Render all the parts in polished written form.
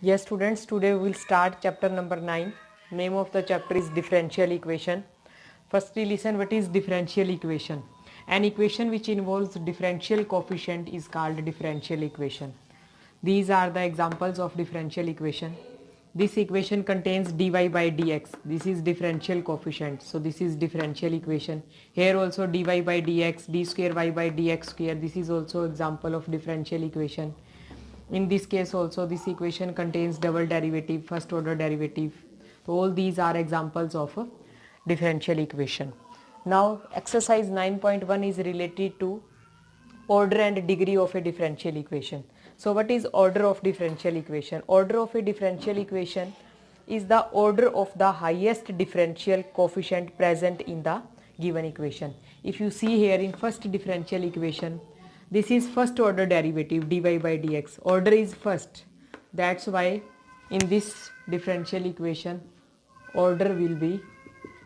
Yes students, today we will start chapter number 9. Name of the chapter is differential equation. Firstly listen, what is differential equation? An equation which involves differential coefficient is called differential equation. These are the examples of differential equation. This equation contains dy by dx. This is differential coefficient. So this is differential equation. Here also dy by dx, d square y by dx square. This is also example of differential equation. In this case also this equation contains double derivative, first order derivative. So all these are examples of a differential equation. Now exercise 9.1 is related to order and degree of a differential equation. So what is order of differential equation? Order of a differential equation is the order of the highest differential coefficient present in the given equation. If you see here in first differential equation, this is first order derivative dy by dx. Order is first. That's why in this differential equation order will be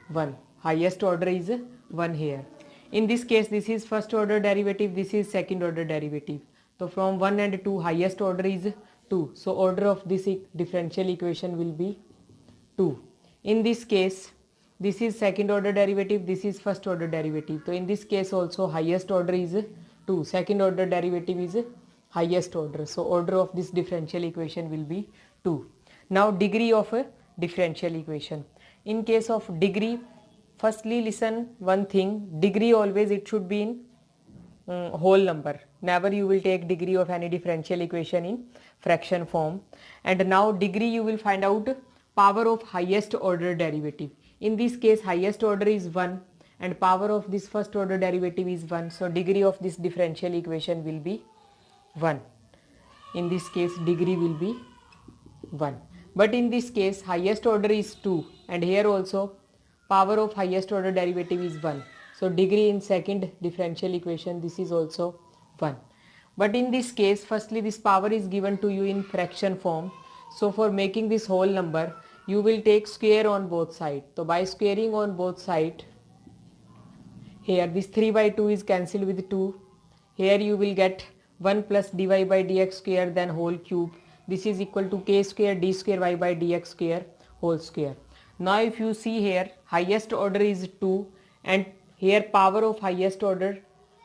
1. Highest order is 1 here. In this case this is first order derivative, this is second order derivative. So from 1 and 2 highest order is 2. So order of this differential equation will be 2. In this case this is second order derivative, this is first order derivative. So in this case also highest order is 2. Second order derivative is highest order. So order of this differential equation will be 2. Now degree of a differential equation. In case of degree, firstly listen one thing, degree always it should be in whole number. Never you will take degree of any differential equation in fraction form. And now degree you will find out power of highest order derivative. In this case highest order is 1 and power of this first order derivative is 1. So degree of this differential equation will be 1. In this case degree will be 1. But in this case highest order is 2 and here also power of highest order derivative is 1. So degree in second differential equation, this is also 1. But in this case firstly this power is given to you in fraction form. So for making this whole number you will take square on both sides. So by squaring on both sides, here this 3 by 2 is cancelled with 2. Here you will get 1 plus dy by dx square then whole cube. This is equal to k square d square y by dx square whole square. Now if you see here highest order is 2 and here power of highest order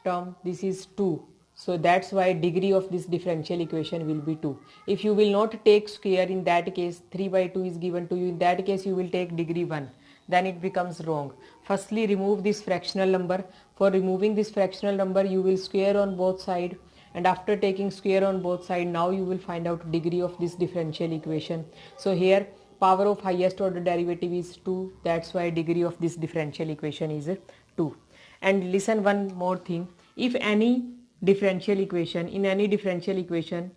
term this is 2. So that's why degree of this differential equation will be 2. If you will not take square, in that case 3 by 2 is given to you, in that case you will take degree 1. Then it becomes wrong. Firstly remove this fractional number. For removing this fractional number you will square on both sides, and after taking square on both sides now you will find out degree of this differential equation. So here power of highest order derivative is 2, that's why degree of this differential equation is 2. And listen one more thing, if any differential equation, in any differential equation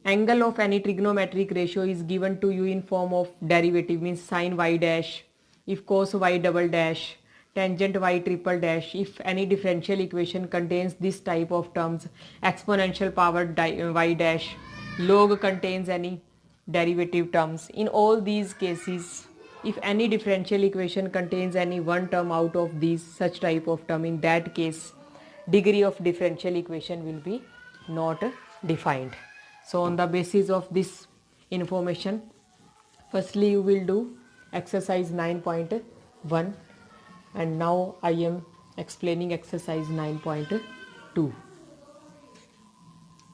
angle of any trigonometric ratio is given to you in form of derivative, means sine y dash, if cos y double dash, tangent y triple dash, if any differential equation contains this type of terms, exponential power y dash, log contains any derivative terms, in all these cases if any differential equation contains any one term out of these such type of term, in that case degree of differential equation will be not defined. So on the basis of this information, firstly you will do exercise 9.1 and now I am explaining exercise 9.2.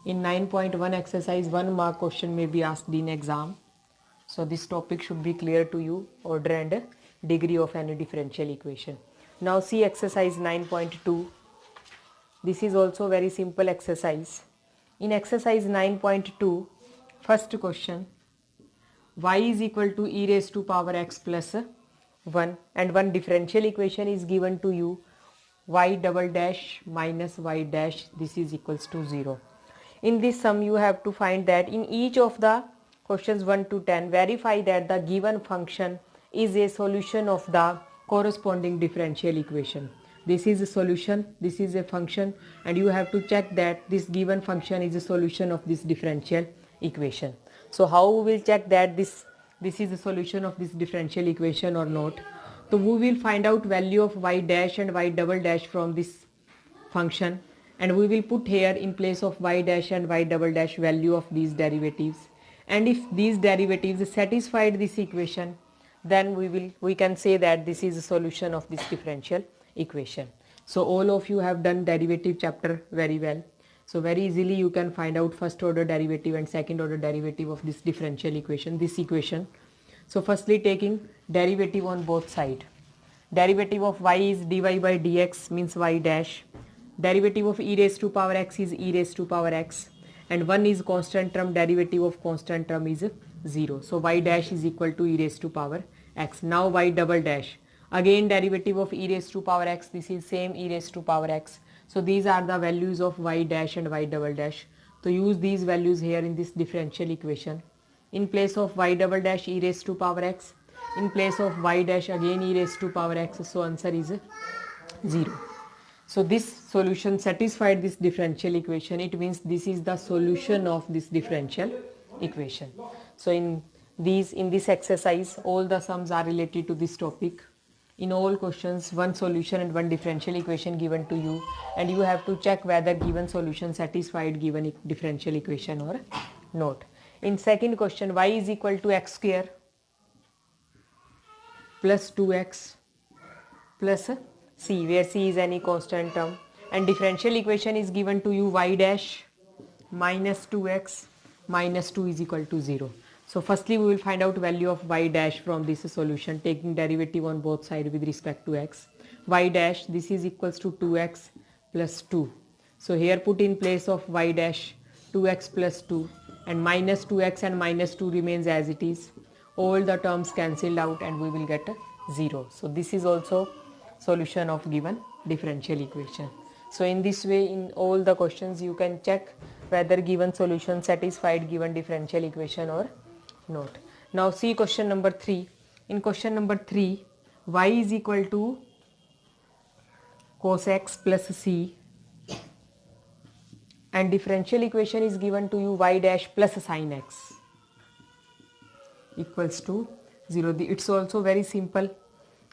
In 9.1 exercise 1 mark question may be asked in exam. So this topic should be clear to you, order and degree of any differential equation. Now see exercise 9.2. This is also very simple exercise. In exercise 9.2, first question, y is equal to e raised to power x plus 1 and one differential equation is given to you, y double dash minus y dash, this is equals to 0. In this sum you have to find that in each of the questions 1 to 10 verify that the given function is a solution of the corresponding differential equation. This is a solution, this is a function, and you have to check that this given function is a solution of this differential equation. So how we will check that this is a solution of this differential equation or not? So we will find out value of y dash and y double dash from this function, and we will put here in place of y dash and y double dash value of these derivatives, and if these derivatives satisfied this equation, then we can say that this is a solution of this differential equation. So all of you have done derivative chapter very well. So very easily you can find out first order derivative and second order derivative of this differential equation, this equation. So firstly, taking derivative on both sides. Derivative of y is dy by dx, means y dash. Derivative of e raised to power x is e raised to power x, and 1 is constant term, derivative of constant term is 0. So y dash is equal to e raised to power x. Now y double dash, again derivative of e raised to power x, this is same e raised to power x. So these are the values of y dash and y double dash. So use these values here in this differential equation. In place of y double dash, e raised to power x, in place of y dash again e raised to power x, so answer is 0. So this solution satisfied this differential equation. It means this is the solution of this differential equation. So in this exercise, all the sums are related to this topic. In all questions, one solution and one differential equation given to you, and you have to check whether given solution satisfied given differential equation or not. In second question, y is equal to x square plus 2x plus c, where c is any constant term, and differential equation is given to you y dash minus 2x minus 2 is equal to 0. So firstly we will find out value of y dash from this solution, taking derivative on both sides with respect to x. Y dash, this is equals to 2x plus 2. So here put in place of y dash 2x plus 2, and minus 2x and minus 2 remains as it is. All the terms cancelled out and we will get a 0. So this is also solution of given differential equation. So in this way, in all the questions you can check whether given solution satisfied given differential equation or not. Now see question number 3. In question number 3, y is equal to cos x plus c, and differential equation is given to you y dash plus sin x equals to 0. It's also very simple.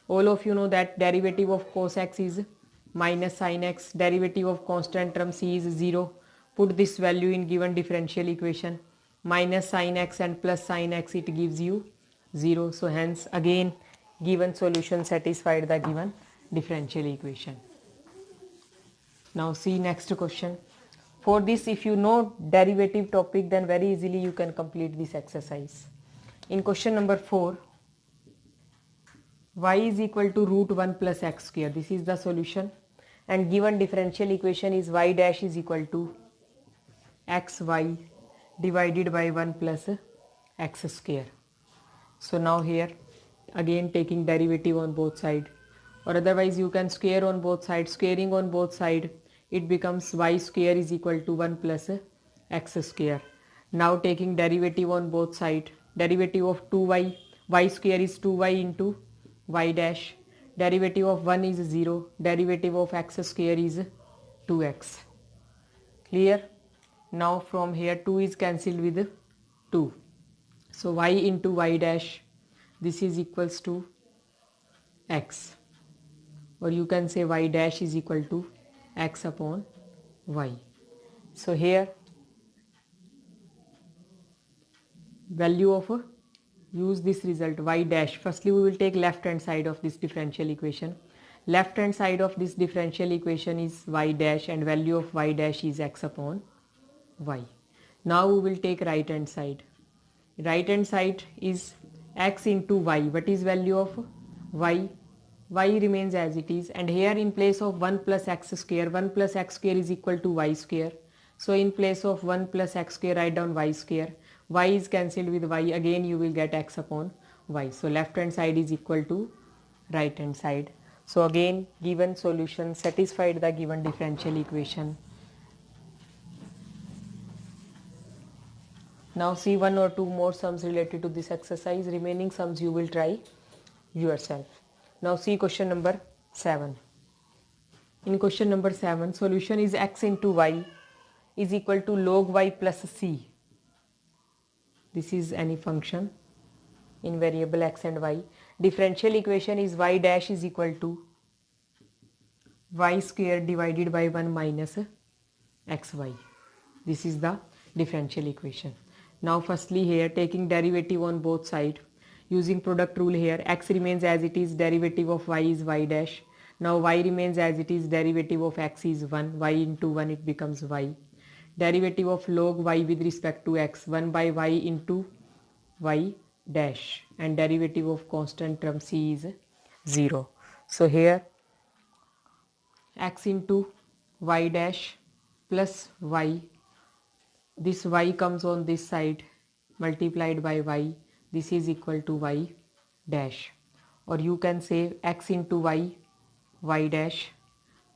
All of you know that derivative of cos x is minus sin x, derivative of constant term c is 0. Put this value in given differential equation, minus sin x and plus sin x, it gives you 0. So hence again given solution satisfied the given differential equation. Now see next question. For this, if you know derivative topic, then very easily you can complete this exercise. In question number 4, y is equal to root 1 plus x square. This is the solution, and given differential equation is y dash is equal to xy divided by 1 plus x square. So now here again taking derivative on both sides, or otherwise you can square on both sides. Squaring on both sides, it becomes y square is equal to 1 plus x square. Now taking derivative on both sides, derivative of 2y, y square is 2y into y dash, derivative of 1 is 0, derivative of x square is 2x. Clear? Now from here 2 is cancelled with 2. So y into y dash, this is equals to x, or you can say y dash is equal to x upon y. So here value of use this result y dash. Firstly we will take left hand side of this differential equation. Left hand side of this differential equation is y dash, and value of y dash is x upon y. Now we will take right hand side. Right hand side is x into y. What is value of y? Y remains as it is, and here in place of 1 plus x square, 1 plus x square is equal to y square. So in place of 1 plus x square, write down y square. Y is cancelled with y, again you will get x upon y. So left hand side is equal to right hand side. So again given solution satisfied the given differential equation. Now see one or two more sums related to this exercise. Remaining sums you will try yourself. Now see question number 7. In question number 7, solution is x into y is equal to log y plus c. This is any function in variable x and y. Differential equation is y dash is equal to y square divided by 1 minus xy. This is the differential equation. Now firstly here taking derivative on both sides. Using product rule here, x remains as it is, derivative of y is y dash. Now y remains as it is, derivative of x is 1, y into 1 it becomes y. Derivative of log y with respect to x, 1 by y into y dash, and derivative of constant term c is 0. So here x into y dash plus y, this y comes on this side multiplied by y, this is equal to y dash, or you can say x into y dash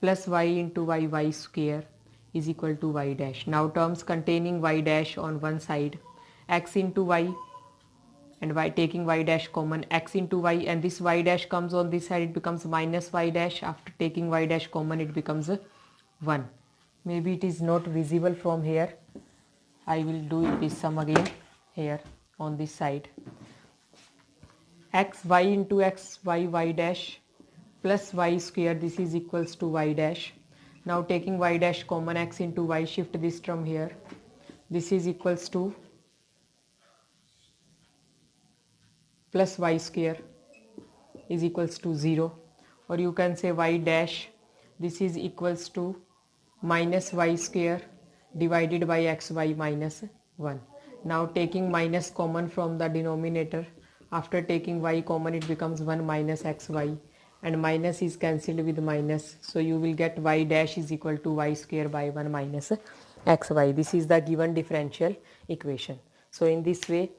plus y into y square is equal to y dash. Now terms containing y dash on one side, x into y, and by taking y dash common, x into y, and this y dash comes on this side, it becomes minus y dash. After taking y dash common it becomes 1. Maybe it is not visible from here, I will do this sum again here on this side. X y into x y dash plus y square, this is equals to y dash. Now taking y dash common, x into y, shift this term here, this is equals to plus y square is equals to 0, or you can say y dash, this is equals to minus y square divided by xy minus 1. Now taking minus common from the denominator, after taking y common it becomes 1 minus xy, and minus is cancelled with minus, so you will get y dash is equal to y square by 1 minus xy. This is the given differential equation. So in this way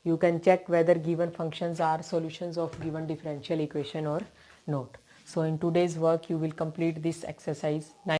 you can check whether given functions are solutions of given differential equation or not. So in today's work you will complete this exercise 9.